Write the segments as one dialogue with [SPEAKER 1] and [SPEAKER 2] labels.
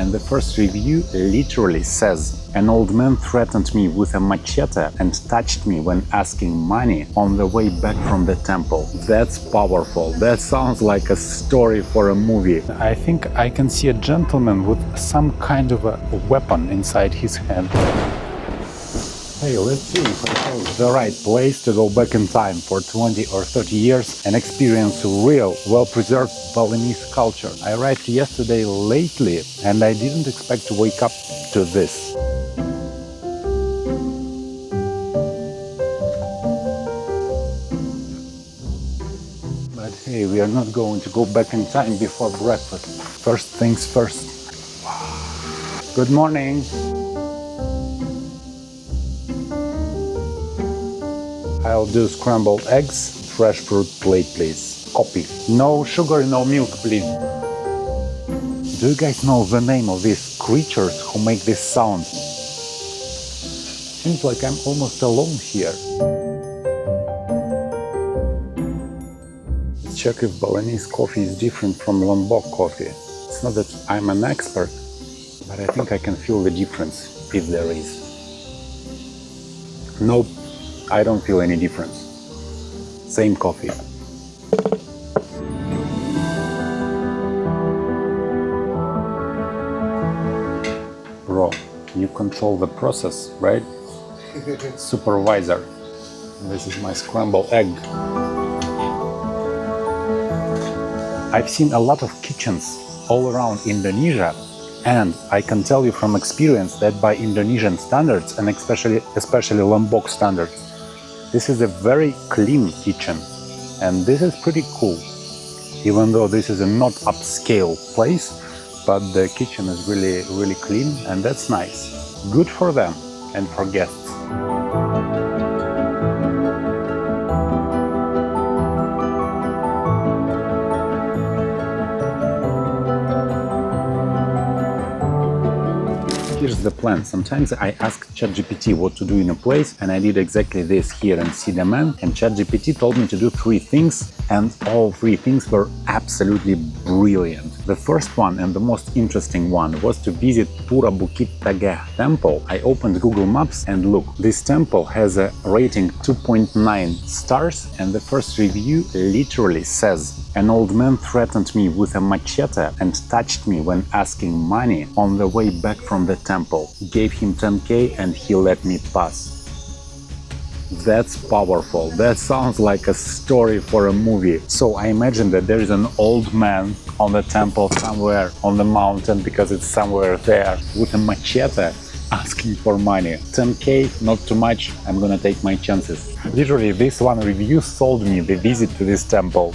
[SPEAKER 1] and the first review literally says, "An old man threatened me with a machete and touched me when asking money on the way back from the temple." That's powerful. That sounds like a story for a movie. I think I can see a gentleman with some kind of a weapon inside his hand. Hey, let's see if I chose the right place to go back in time for 20 or 30 years and experience real, well-preserved Balinese culture. I arrived yesterday lately and I didn't expect to wake up to this. But hey, we are not going to go back in time before breakfast. First things first. Good morning. I'll do scrambled eggs, fresh fruit plate, please. Coffee. No sugar, no milk, please. Do you guys know the name of these creatures who make this sound? Seems like I'm almost alone here. Let's check if Balinese coffee is different from Lombok coffee. It's not that I'm an expert, but I think I can feel the difference, if there is. Nope. I don't feel any difference. Same coffee. Bro, you control the process, right? Supervisor. This is my scrambled egg. I've seen a lot of kitchens all around Indonesia, and I can tell you from experience that by Indonesian standards, and especially Lombok standards, this is a very clean kitchen, and this is pretty cool. Even though this is a not upscale place, but the kitchen is really clean, and that's nice. Good for them and for guests. Here's the plan. Sometimes I ask ChatGPT what to do in a place, and I did exactly this here in Sidemen, and ChatGPT told me to do 3 things, and all 3 things were absolutely brilliant. The first one and the most interesting one was to visit Pura Bukit Tageh temple. I opened Google Maps and look, this temple has a rating 2.9 stars, and the first review literally says, "An old man threatened me with a machete and touched me when asking money on the way back from the temple. Gave him 10K and he let me pass." That's powerful. That sounds like a story for a movie. So I imagine that there is an old man on the temple somewhere on the mountain, because it's somewhere there, with a machete asking for money. 10K, not too much. I'm gonna take my chances. Literally, this one review sold me the visit to this temple.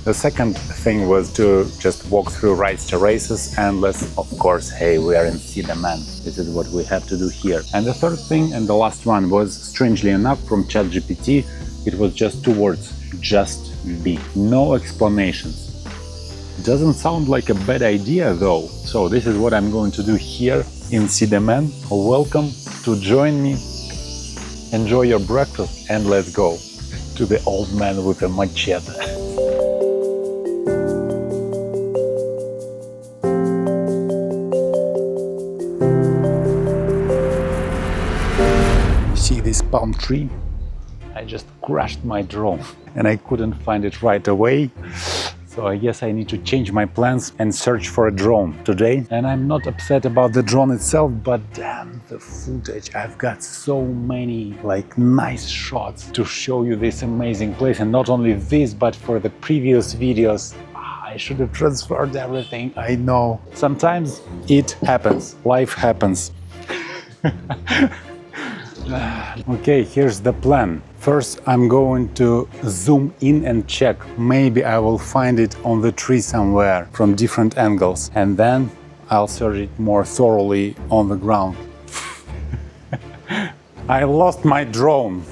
[SPEAKER 1] The second thing was to just walk through rice terraces, endless. Of course, hey, we are in Sidemen. This is what we have to do here. And the third thing and the last one was, strangely enough, from ChatGPT. It was just 2 words, just be. No explanations. Doesn't sound like a bad idea though. So this is what I'm going to do here in Sidemen. Welcome to join me. Enjoy your breakfast and let's go to the old man with a machete. See this palm tree? I just crashed my drone and I couldn't find it right away. So I guess I need to change my plans and search for a drone today. And I'm not upset about the drone itself, but damn the footage. I've got so many nice shots to show you this amazing place. And not only this, but for the previous videos, I should have transferred everything. I know. Sometimes it happens. Life happens. Okay, here's the plan. First, I'm going to zoom in and check. Maybe I will find it on the tree somewhere from different angles. And then I'll search it more thoroughly on the ground. I lost my drone.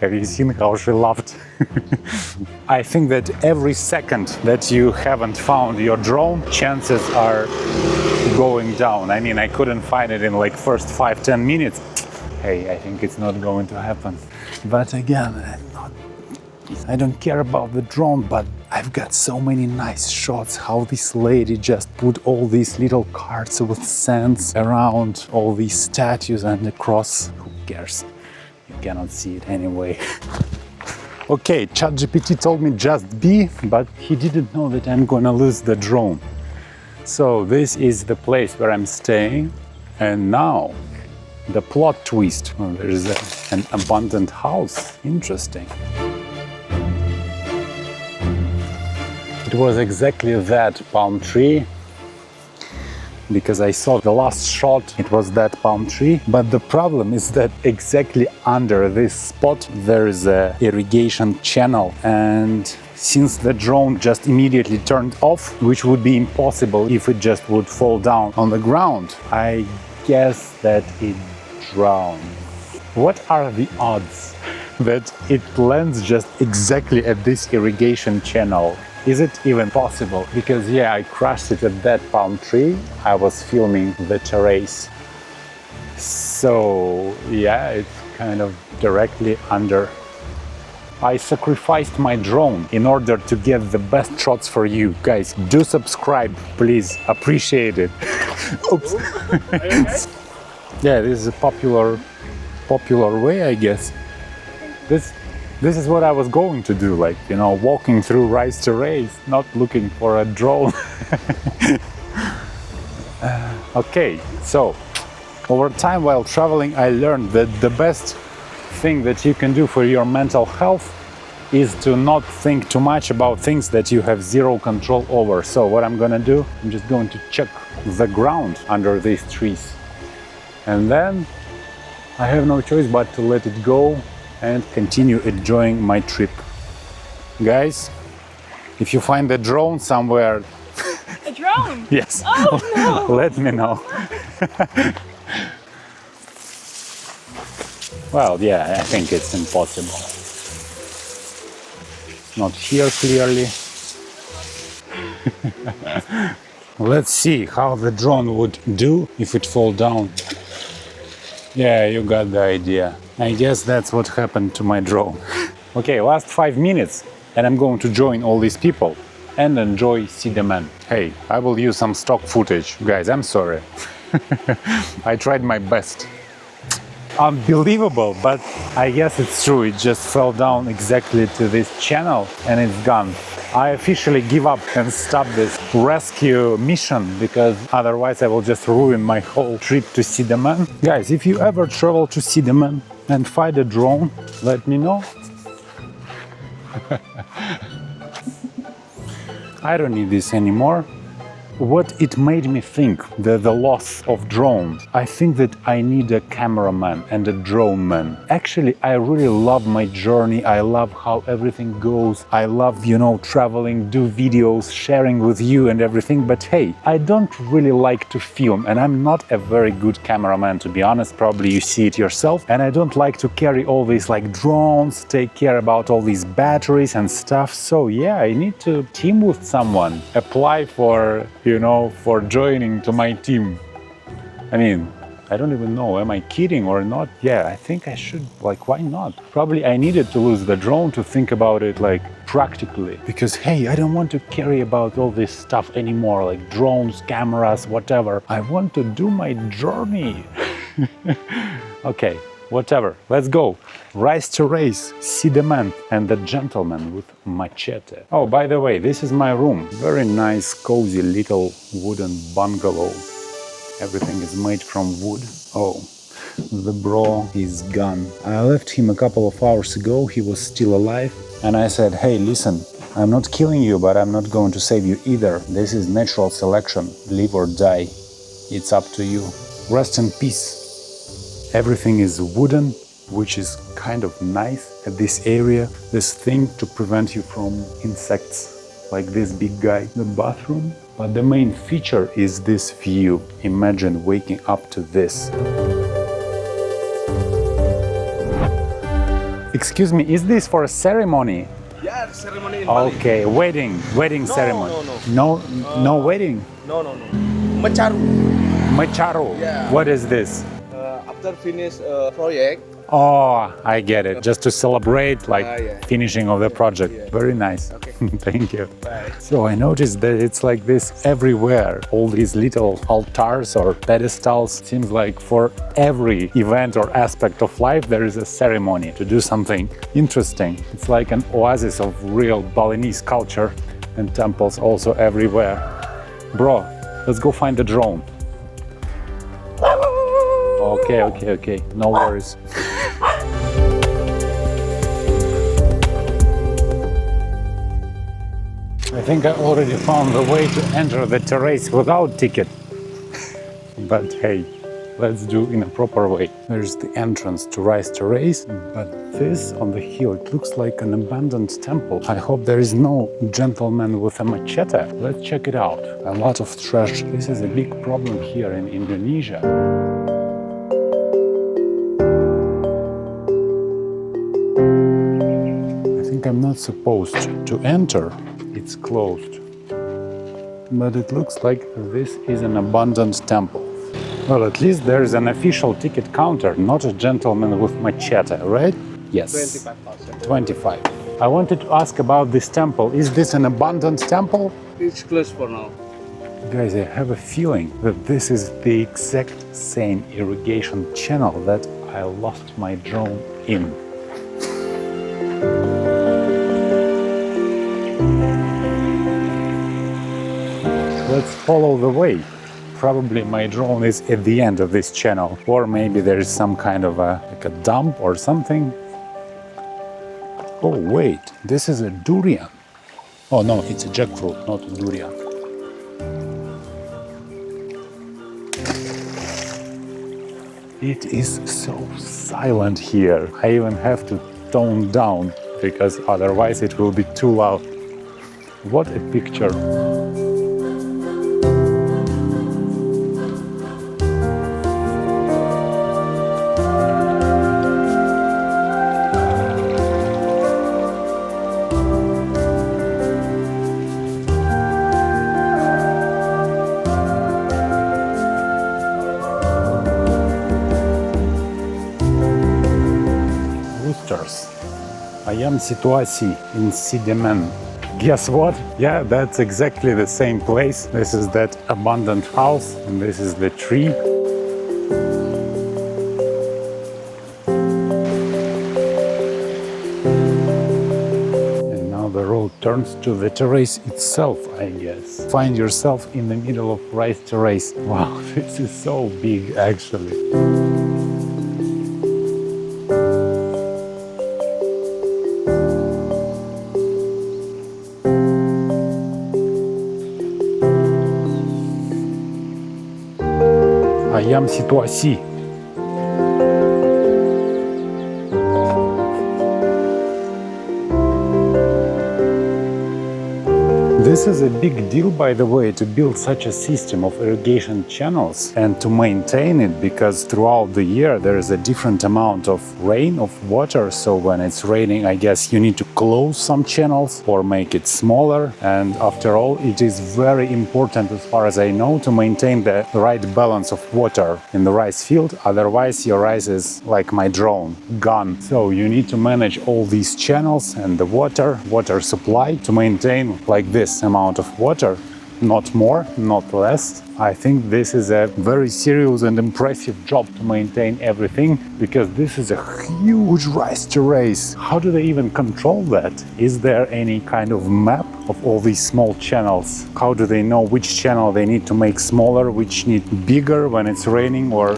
[SPEAKER 1] Have you seen how she laughed? I think that every second that you haven't found your drone, chances are going down. I mean, I couldn't find it in first 5-10 minutes. Hey, I think it's not going to happen. But again, I'm not I don't care about the drone, but I've got so many nice shots how this lady just put all these little carts with sands around all these statues and the cross. Who cares? You cannot see it anyway. Okay, ChatGPT told me just be, but he didn't know that I'm gonna lose the drone. So this is the place where I'm staying, and now the plot twist. Oh, there is an abandoned house. Interesting. It was exactly that palm tree, because I saw the last shot, it was that palm tree. But the problem is that exactly under this spot there is a irrigation channel, and since the drone just immediately turned off, which would be impossible if it just would fall down on the ground, I guess that it drowned. What are the odds that it lands just exactly at this irrigation channel? Is it even possible? Because yeah, I crashed it at that palm tree. I was filming the terrace. So yeah, it's kind of directly under. I sacrificed my drone in order to get the best shots for you. Guys, do subscribe, please. Appreciate it. Oops. Yeah, this is a popular way, I guess. This is what I was going to do, like, you know, walking through rice terrace, not looking for a drone. Okay, so over time while traveling, I learned that the best thing that you can do for your mental health is to not think too much about things that you have zero control over. So what I'm gonna do, I'm just going to check the ground under these trees. And then I have no choice but to let it go and continue enjoying my trip. Guys, if you find a drone somewhere...
[SPEAKER 2] A drone?
[SPEAKER 1] Yes.
[SPEAKER 2] Oh, no.
[SPEAKER 1] Let me know. Well, yeah, I think it's impossible. Not here, clearly. Let's see how the drone would do if it fall down. Yeah, you got the idea. I guess that's what happened to my drone. Okay, last 5 minutes and I'm going to join all these people and enjoy Sidemen. Hey, I will use some stock footage. Guys, I'm sorry. I tried my best. Unbelievable, but I guess it's true. It just fell down exactly to this channel and it's gone. I officially give up and stop this rescue mission, because otherwise I will just ruin my whole trip to Sidemen. Guys, if you ever travel to Sidemen and find a drone, let me know. I don't need this anymore. What it made me think, the loss of drones, I think that I need a cameraman and a drone man. Actually, I really love my journey. I love how everything goes. I love, you know, traveling, do videos, sharing with you and everything. But hey, I don't really like to film, and I'm not a very good cameraman, to be honest. Probably you see it yourself. And I don't like to carry all these like drones, take care about all these batteries and stuff. So yeah, I need to team with someone, apply for, you know, for joining to my team. I mean, I don't even know, am I kidding or not? Yeah, I think I should, like, why not? Probably I needed to lose the drone to think about it, like, practically. Because, hey, I don't want to carry about all this stuff anymore, like drones, cameras, whatever. I want to do my journey. Okay, whatever, let's go. Rise to race, Sidemen and the gentleman with machete. Oh, by the way, this is my room. Very nice, cozy little wooden bungalow. Everything is made from wood. Oh, the bro is gone. I left him a couple of hours ago. He was still alive. And I said, hey, listen, I'm not killing you, but I'm not going to save you either. This is natural selection. Live or die. It's up to you. Rest in peace. Everything is wooden, which is kind of nice at this area. This thing to prevent you from insects, like this big guy. The bathroom. But the main feature is this view. Imagine waking up to this. Excuse me, is this for a ceremony?
[SPEAKER 3] Yeah, ceremony in Bali.
[SPEAKER 1] Okay, wedding ceremony. No wedding?
[SPEAKER 3] No. Mecharu.
[SPEAKER 1] Mecharu.
[SPEAKER 3] Yeah.
[SPEAKER 1] What is this?
[SPEAKER 3] After finish project,
[SPEAKER 1] Oh, I get it. Just to celebrate, like,
[SPEAKER 3] yeah.
[SPEAKER 1] finishing of the project.
[SPEAKER 3] Yeah.
[SPEAKER 1] Very nice.
[SPEAKER 3] Okay.
[SPEAKER 1] Thank you.
[SPEAKER 3] Bye.
[SPEAKER 1] So I noticed that it's like this everywhere. All these little altars or pedestals. Seems like for every event or aspect of life, there is a ceremony to do something interesting. It's like an oasis of real Balinese culture, and temples also everywhere. Bro, let's go find the drone. Okay. No worries. I think I already found the way to enter the terrace without ticket. But hey, let's do in a proper way. There's the entrance to Rice Terrace, but this on the hill, it looks like an abandoned temple. I hope there is no gentleman with a machete. Let's check it out. A lot of trash. This is a big problem here in Indonesia. I think I'm not supposed to enter. It's closed. But it looks like this is an abandoned temple. Well, at least there is an official ticket counter, not a gentleman with machete, right? Yes.
[SPEAKER 3] 25,000.
[SPEAKER 1] 25. I wanted to ask about this temple. Is this an abandoned temple?
[SPEAKER 3] It's closed for now.
[SPEAKER 1] Guys, I have a feeling that this is the exact same irrigation channel that I lost my drone in. Let's follow the way. Probably my drone is at the end of this channel, or maybe there is some kind of like a dump or something. Oh wait, this is a durian. Oh no, it's a jackfruit, not a durian. It is so silent here. I even have to tone down because otherwise it will be too loud. What a picture. Ayam situasi in Sidemen. Guess what? Yeah, that's exactly the same place. This is that abandoned house, and this is the tree. And now the road turns to the terrace itself, I guess. Find yourself in the middle of Rice Terrace. Wow, this is so big, actually. Ayam situasi. This is a big deal, by the way, to build such a system of irrigation channels and to maintain it, because throughout the year there is a different amount of rain, of water. So when it's raining, I guess you need to close some channels or make it smaller. And after all, it is very important, as far as I know, to maintain the right balance of water in the rice field. Otherwise, your rice is like my drone, gone. So you need to manage all these channels and the water supply to maintain like this amount of water, not more, not less. I think this is a very serious and impressive job to maintain everything, because this is a huge rice terrace. How do they even control that? Is there any kind of map of all these small channels? How do they know which channel they need to make smaller, which need bigger when it's raining, or...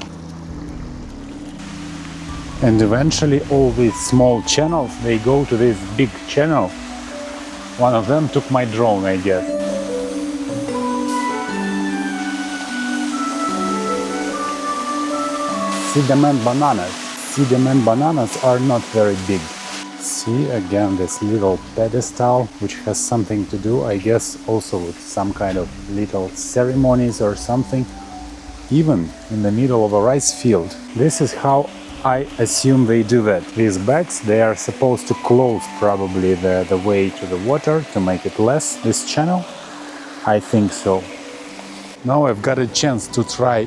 [SPEAKER 1] And eventually all these small channels, they go to this big channel. One of them took my drone, I guess. Sidemen bananas. Sidemen bananas are not very big. See, again, this little pedestal, which has something to do, I guess, also with some kind of little ceremonies or something, even in the middle of a rice field. This is how I assume they do that. These bags, they are supposed to close probably the way to the water to make it less, this channel. I think so. Now I've got a chance to try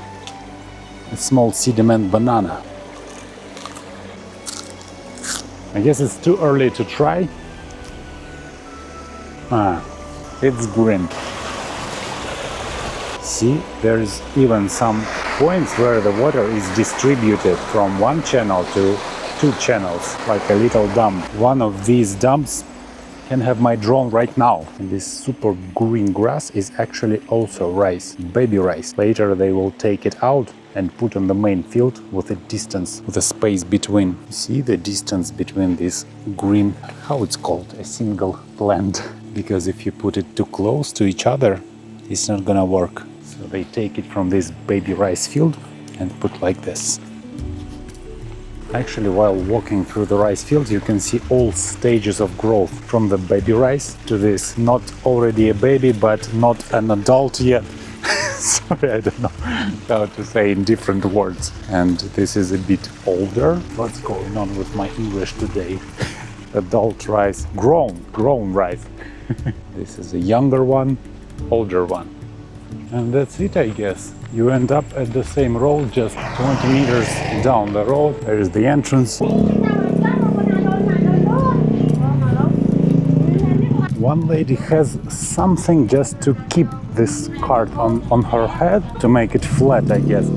[SPEAKER 1] a small Sidemen banana. I guess it's too early to try. It's green. See, there's even some points where the water is distributed from one channel to 2 channels, like a little dam. One of these dams can have my drone right now. And this super green grass is actually also rice, baby rice. Later they will take it out and put on the main field with a distance, with a space between. See the distance between this green, how it's called, a single plant. Because if you put it too close to each other, it's not gonna work. So they take it from this baby rice field and put like this. Actually, while walking through the rice fields, you can see all stages of growth, from the baby rice to this not already a baby but not an adult yet. Sorry, I don't know how to say in different words. And this is a bit older. What's going on with my English today? Adult rice, grown rice. This is a younger one, older one. And that's it, I guess. You end up at the same road, just 20 meters down the road. There is the entrance. One lady has something just to keep this cart on her head, to make it flat, I guess.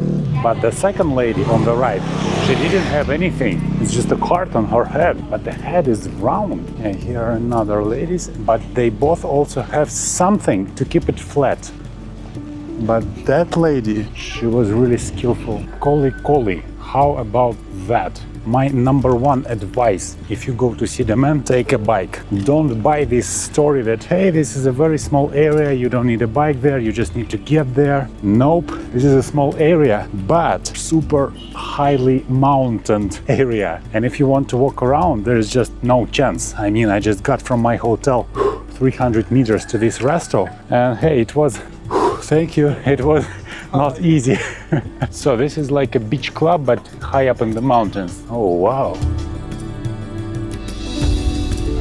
[SPEAKER 1] But the second lady on the right, she didn't have anything. It's just a cart on her head, but the head is round. And here are another ladies, but they both also have something to keep it flat. But that lady, she was really skillful. Koli, how about that? My number one advice, if you go to Sidemen, take a bike. Don't buy this story that, hey, this is a very small area, you don't need a bike there, you just need to get there. Nope, this is a small area, but super highly mountained area. And if you want to walk around, there's just no chance. I mean, I just got from my hotel 300 meters to this resto, and hey, it was, thank you, it was not easy. So this is like a beach club, but high up in the mountains. Oh, wow.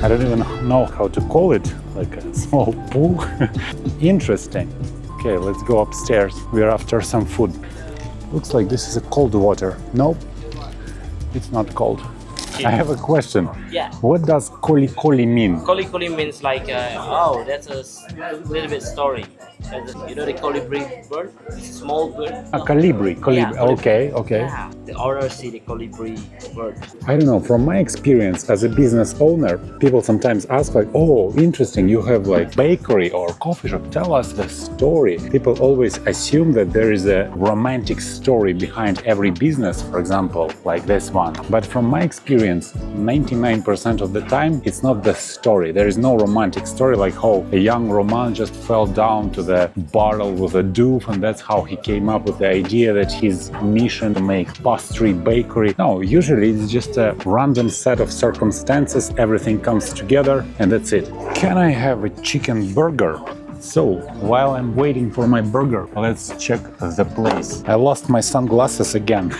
[SPEAKER 1] I don't even know how to call it, like a small pool. Interesting. Okay, let's go upstairs. We're after some food. Looks like this is a cold water. Nope, it's not cold. I have a question.
[SPEAKER 4] Yeah.
[SPEAKER 1] What does koli mean?
[SPEAKER 4] Koli means like, oh, that's a little bit story. You know the colibri bird? It's a small bird.
[SPEAKER 1] A colibri.
[SPEAKER 4] Yeah, colibri.
[SPEAKER 1] Okay.
[SPEAKER 4] Yeah, the owners see the colibri bird.
[SPEAKER 1] I don't know, from my experience as a business owner, people sometimes ask like, oh, interesting, you have like bakery or coffee shop, tell us the story. People always assume that there is a romantic story behind every business, for example, like this one. But from my experience, 99% of the time, it's not the story. There is no romantic story like how a young Roman just fell down to the barrel with a doof, and that's how he came up with the idea that his mission to make pastry bakery. No, usually it's just a random set of circumstances, everything comes together, and that's it. Can I have a chicken burger? So, while I'm waiting for my burger, let's check the place. I lost my sunglasses again,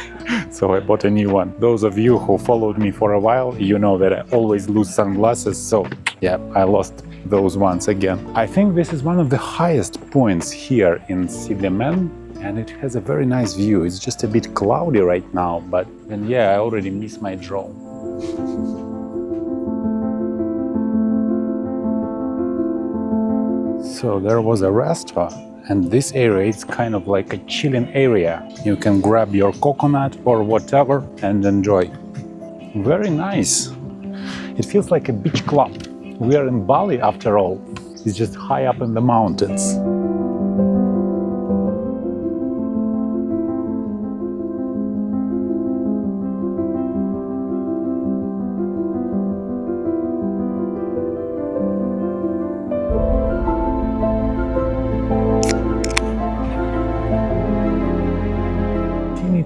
[SPEAKER 1] so I bought a new one. Those of you who followed me for a while, you know that I always lose sunglasses, so yeah, I lost those ones again. I think this is one of the highest points here in Sidemen, and it has a very nice view. It's just a bit cloudy right now, but then yeah, I already miss my drone. So there was a restaurant, and this area is kind of like a chilling area. You can grab your coconut or whatever and enjoy. Very nice. It feels like a beach club. We are in Bali after all. It's just high up in the mountains.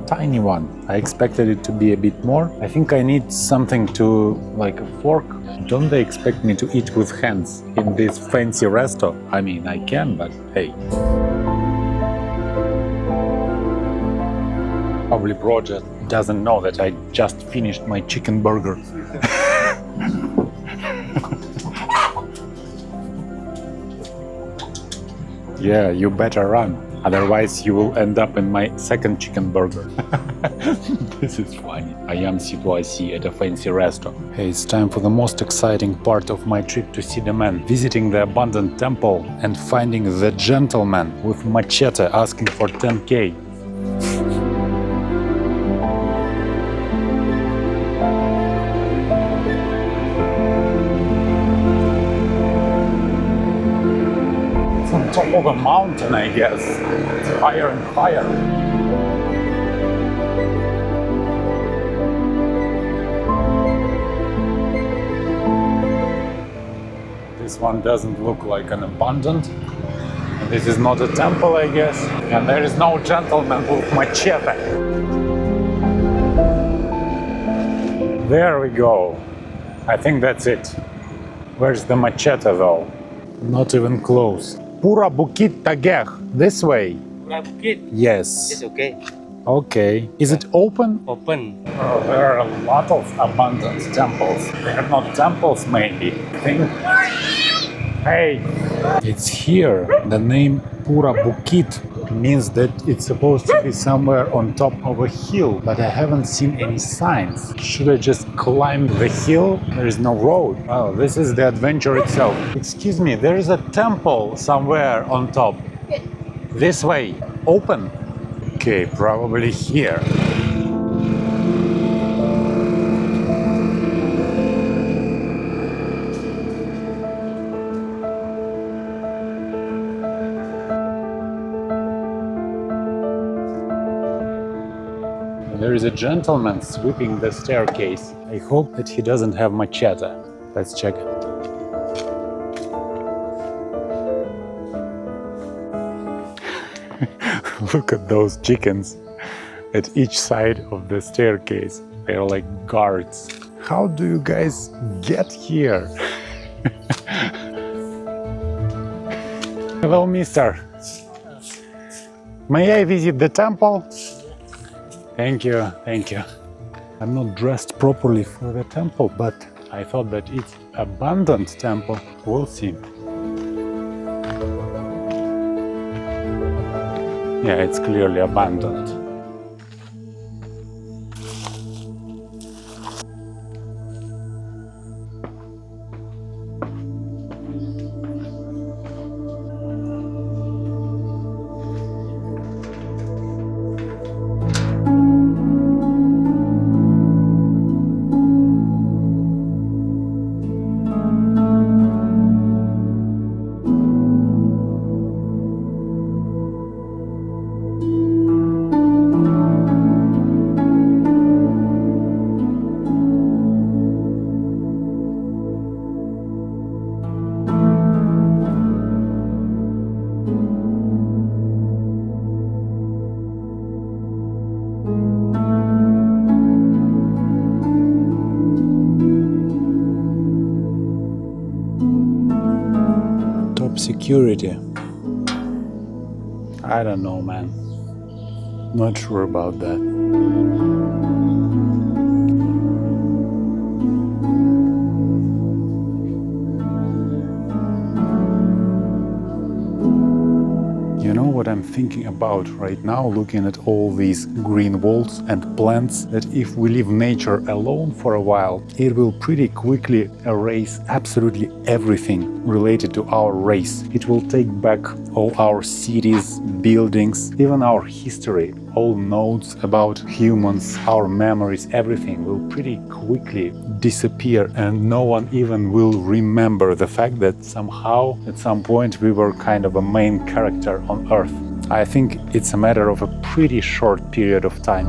[SPEAKER 1] Tiny one. I expected it to be a bit more. I think I need something to, like a fork. Don't they expect me to eat with hands in this fancy resto? I mean, I can, but hey. Probably bro just doesn't know that I just finished my chicken burger. Yeah, you better run. Otherwise, you will end up in my second chicken burger. This is funny. I am situation at a fancy restaurant. Hey, it's time for the most exciting part of my trip to Sidemen, visiting the abandoned temple and finding the gentleman with machete asking for 10k. It's on top of a mountain, I guess. It's higher and higher. This one doesn't look like an abandoned. And this is not a temple, I guess. And there is no gentleman with machete. There we go. I think that's it. Where's the machete though? Not even close. Pura Bukit Tageh. This way.
[SPEAKER 4] Pura Bukit?
[SPEAKER 1] Yes.
[SPEAKER 4] It's okay.
[SPEAKER 1] Okay. Is it open?
[SPEAKER 4] Open.
[SPEAKER 1] Oh, there are a lot of abandoned temples. They are not temples, maybe. I think. Hey, it's here. The name Pura Bukit means that it's supposed to be somewhere on top of a hill, but I haven't seen any signs. Should I just climb the hill? There is no road. Oh, this is the adventure itself. Excuse me, there is a temple somewhere on top. This way. Open. Okay, probably here. There is a gentleman sweeping the staircase. I hope that he doesn't have machete. Let's check it. Look at those chickens at each side of the staircase. They're like guards. How do you guys get here? Hello, mister. May I visit the temple? Thank you, thank you. I'm not dressed properly for the temple, but I thought that it's abandoned temple. We'll see. Yeah, it's clearly abandoned. Security. I don't know, man. Not sure about that. You know what I'm thinking about right now, looking at all these green walls and plants, that if we leave nature alone for a while, it will pretty quickly erase absolutely everything related to our race. It will take back all our cities, buildings, even our history, all notes about humans, our memories, everything will pretty quickly disappear, and no one even will remember the fact that somehow at some point we were kind of a main character on Earth. I think it's a matter of a pretty short period of time.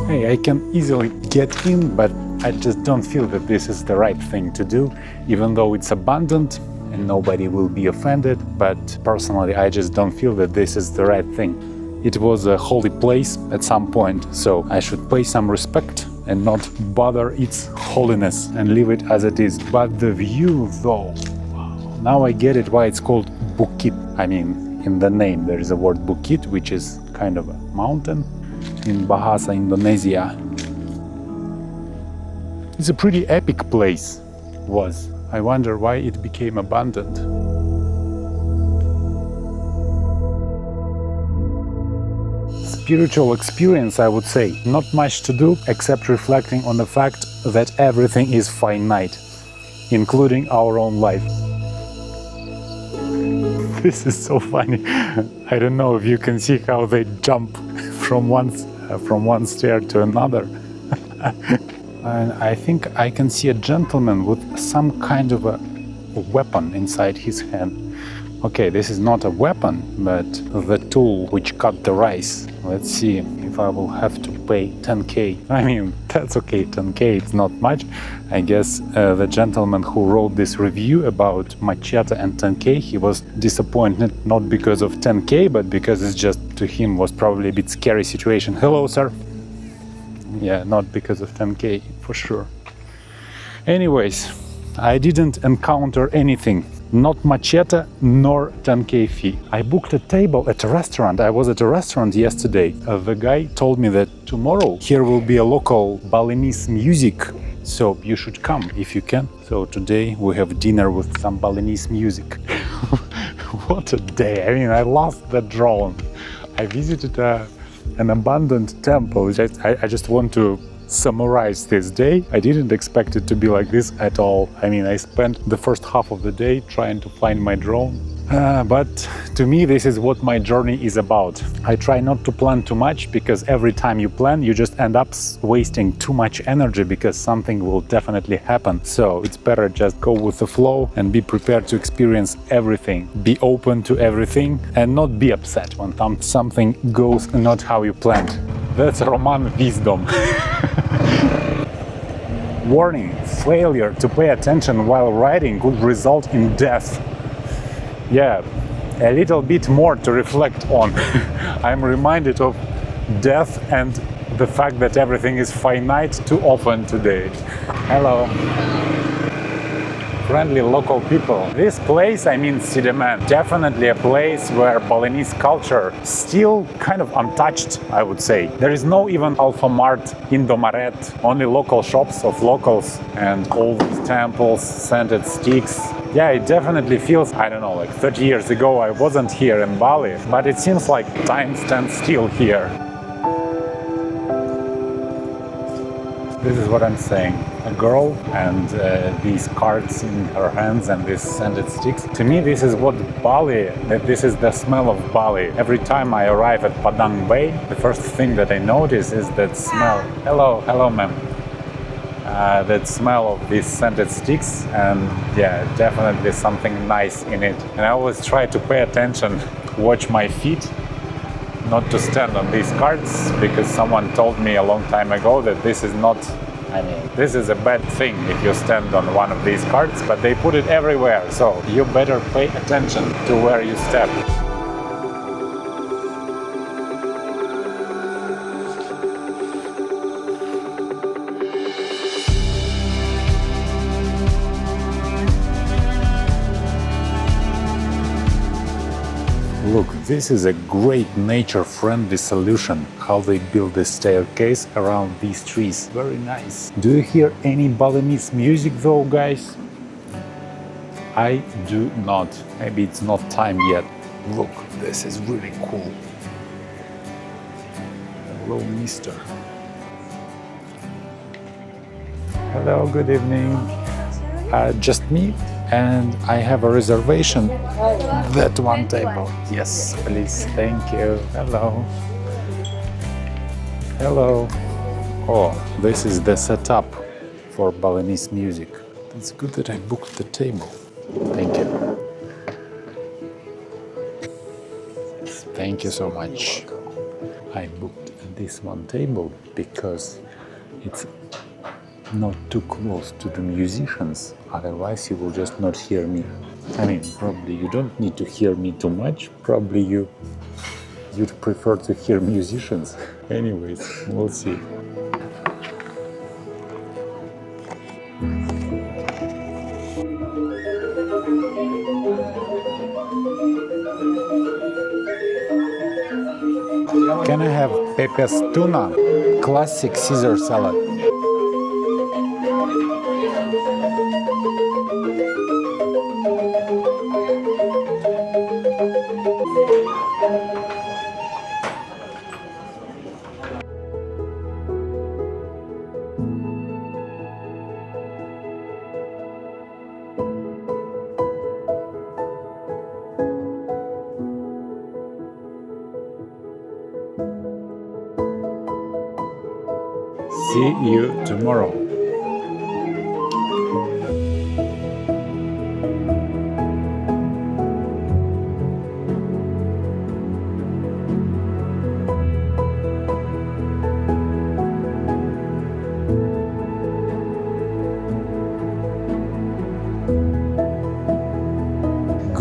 [SPEAKER 1] Hey, I can easily get in, but I just don't feel that this is the right thing to do, even though it's abandoned and nobody will be offended, but personally I just don't feel that this is the right thing. It was a holy place at some point, so I should pay some respect and not bother its holiness and leave it as it is. But the view though, wow. Now I get it why it's called Bukit. I mean, in the name there is a word Bukit, which is kind of a mountain in Bahasa Indonesia. It's a pretty epic place, was. I wonder why it became abandoned. Spiritual experience, I would say. Not much to do except reflecting on the fact that everything is finite, including our own life. This is so funny. I don't know if you can see how they jump from one stair to another. And I think I can see a gentleman with some kind of a weapon inside his hand. Okay, this is not a weapon, but the tool which cut the rice. Let's see if I will have to pay 10k. I mean, that's okay, 10k, it's not much. I guess the gentleman who wrote this review about machete and 10k, he was disappointed not because of 10k, but because it's just, to him, was probably a bit scary situation. Hello, sir. Yeah, not because of 10k, for sure. Anyways, I didn't encounter anything. Not machete nor 10k fee. I booked a table at a restaurant. I was at a restaurant yesterday. The guy told me that tomorrow here will be a local Balinese music, so you should come if you can. So today we have dinner with some Balinese music. What a day! I mean, I lost the drone. I visited an abandoned temple. I just want to summarize this day. I didn't expect it to be like this at all. I mean, I spent the first half of the day trying to find my drone. But to me, this is what my journey is about. I try not to plan too much, because every time you plan, you just end up wasting too much energy, because something will definitely happen. So it's better just go with the flow and be prepared to experience everything. Be open to everything and not be upset when something goes not how you planned. That's Roman wisdom. Warning: failure to pay attention while riding could result in death. Yeah, a little bit more to reflect on. I'm reminded of death and the fact that everything is finite too often today. Hello. Friendly local people. This place, I mean Sidemen, definitely a place where Balinese culture still kind of untouched, I would say. There is no even Alfamart, Indomaret, only local shops of locals and all these temples, scented sticks. Yeah, it definitely feels, I don't know, like 30 years ago I wasn't here in Bali, but it seems like time stands still here. This is what I'm saying. A girl and these cards in her hands and these scented sticks. To me, this is what Bali, this is the smell of Bali. Every time I arrive at Padang Bay, the first thing that I notice is that smell. Hello ma'am. That smell of these scented sticks, and yeah, definitely something nice in it. And I always try to pay attention, watch my feet, not to stand on these cards, because someone told me a long time ago that this is not, I mean, this is a bad thing if you stand on one of these cards, but they put it everywhere, so you better pay attention to where you step. Look, this is a great nature-friendly solution, how they build the staircase around these trees. Very nice. Do you hear any Balinese music though, guys? I do not. Maybe it's not time yet. Look, this is really cool. Hello, mister. Hello, good evening. Just me? And I have a reservation. That one table. Yes, please. Thank you. Hello. Hello. Oh, this is the setup for Balinese music. It's good that I booked the table. Thank you. Thank you so much. I booked this one table because it's not too close to the musicians, otherwise you will just not hear me. I mean, probably you don't need to hear me too much, probably you'd prefer to hear musicians. Anyways, we'll see. Can I have pepes tuna, classic Caesar salad? See you tomorrow.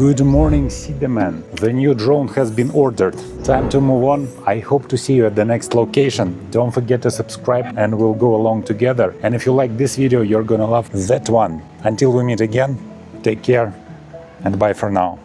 [SPEAKER 1] Good morning, Sidemen. The new drone has been ordered. Time to move on. I hope to see you at the next location. Don't forget to subscribe and we'll go along together. And if you like this video, you're gonna love that one. Until we meet again, take care and bye for now.